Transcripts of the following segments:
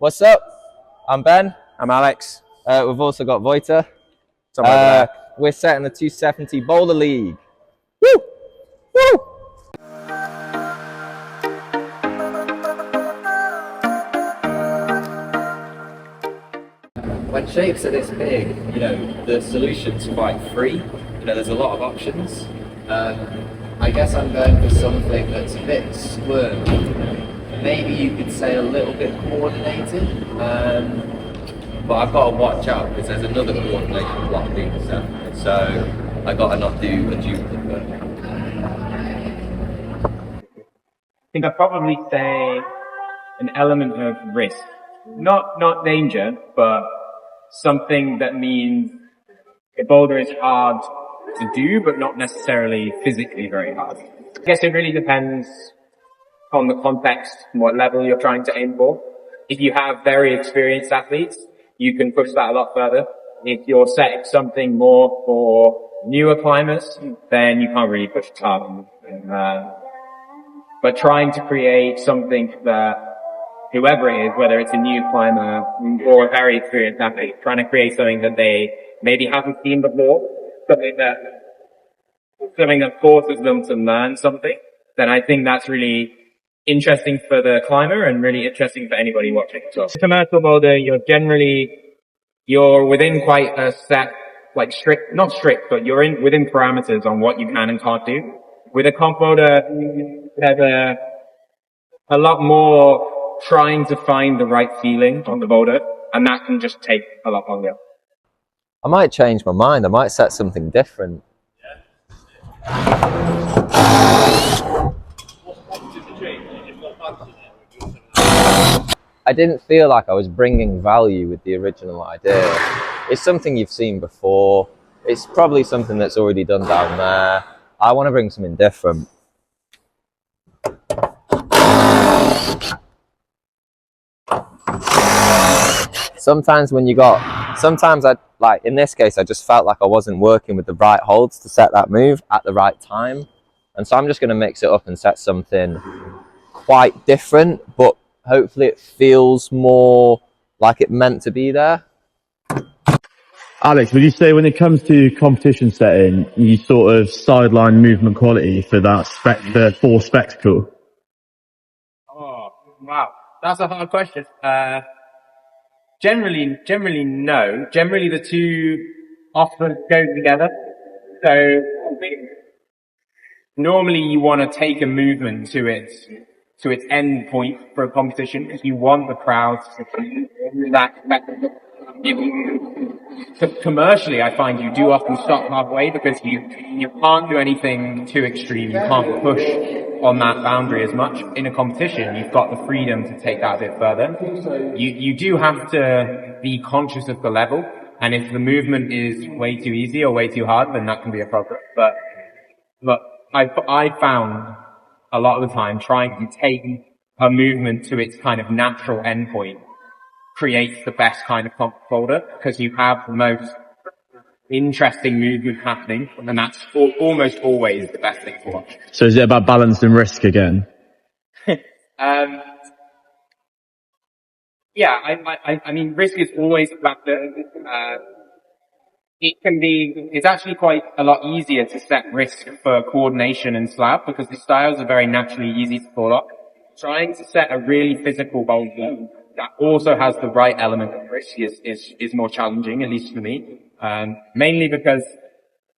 What's up? I'm Ben. I'm Alex. We've also got Vojtěch. Somewhere We're set in the 270 Boulder League. Woo! Woo! When shapes are this big, the solution's quite free. There's a lot of options. I guess I'm going for something that's a bit squirmy. Maybe you could say a little bit coordinated. But I've got to watch out because there's another coordination block being set. So I got to not do a duplicate. I think I'd probably say an element of risk. Not danger, but something that means a boulder is hard to do, but not necessarily physically very hard. I guess it really depends on the context and what level you're trying to aim for. If you have very experienced athletes, you can push that a lot further. If you're setting something more for newer climbers, then you can't really push it hard. But trying to create something that whoever it is, whether it's a new climber or a very experienced athlete, trying to create something that they maybe haven't seen before, something that forces them to learn something, then I think that's really interesting for the climber and really interesting for anybody watching. So, commercial boulder, you're within quite a set, not strict, but you're within parameters on what you can and can't do. With a comp boulder, there's a lot more trying to find the right feeling on the boulder, and that can just take a lot longer. I might change my mind. I might set something different. I didn't feel like I was bringing value with the original idea. It's something you've seen before. It's probably something that's already done down there. I want to bring something different. Sometimes in this case, I just felt like I wasn't working with the right holds to set that move at the right time. And so I'm just going to mix it up and set something quite different, but hopefully it feels more like it meant to be there. Alex, would you say when it comes to competition setting, you sort of sideline movement quality for that for spectacle? Oh, wow. That's a hard question. Generally no. Generally the two often go together. So I think normally you want to take a movement to its end point for a competition because you want the crowd to see that. Commercially, I find you do often stop halfway because you can't do anything too extreme. You can't push on that boundary as much. In a competition, you've got the freedom to take that a bit further. You do have to be conscious of the level, and if the movement is way too easy or way too hard, then that can be a problem. But I found a lot of the time trying to take a movement to its kind of natural endpoint creates the best kind of comp boulder because you have the most interesting movement happening, and that's almost always the best thing to watch. So is it about balance and risk again? Yeah, I mean, risk is always a factor. It's actually quite a lot easier to set risk for coordination and slab because the styles are very naturally easy to pull off. Trying to set a really physical boulder that also has the right element of risk is more challenging, at least for me. Mainly because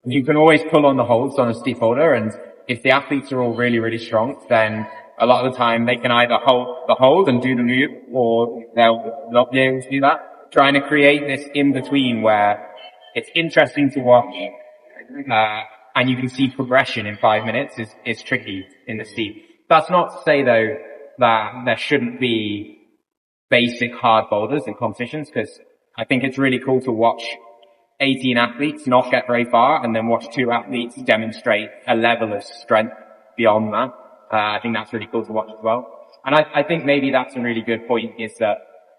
you can always pull on the holds on a steep boulder, and if the athletes are all really, really strong, then a lot of the time they can either hold the hold and do the move, or they'll not be able to do that. Trying to create this in-between where it's interesting to watch, and you can see progression in 5 minutes is tricky in the steep. That's not to say though that there shouldn't be basic hard boulders in competitions, because I think it's really cool to watch 18 athletes not get very far and then watch 2 athletes demonstrate a level of strength beyond that. I think that's really cool to watch as well. And I think maybe that's a really good point, is that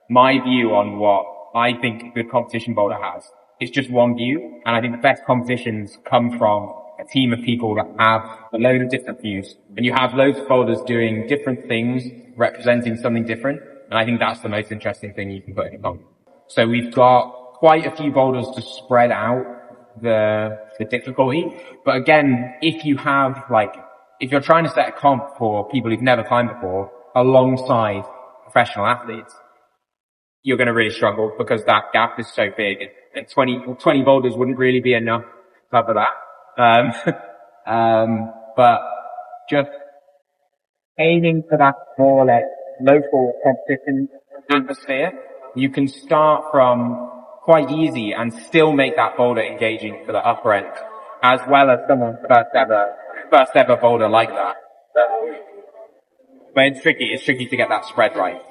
my view on what I think a good competition boulder has is just one view. And I think the best competitions come from a team of people that have a load of different views. And you have loads of boulders doing different things, representing something different. And I think that's the most interesting thing you can put in a comp. So we've got quite a few boulders to spread out the difficulty. But again, if you're trying to set a comp for people who've never climbed before alongside professional athletes, you're going to really struggle because that gap is so big, and 20 boulders wouldn't really be enough to cover that. But just aiming for that more like local competition atmosphere, you can start from quite easy and still make that boulder engaging for the upper end, as well as someone's first ever boulder like that. But it's tricky to get that spread right.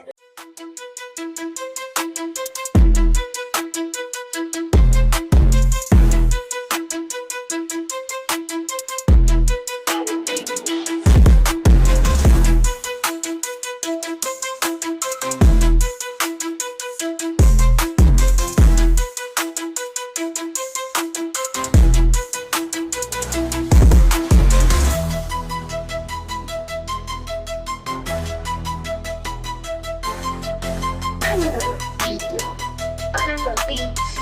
I'm the beat.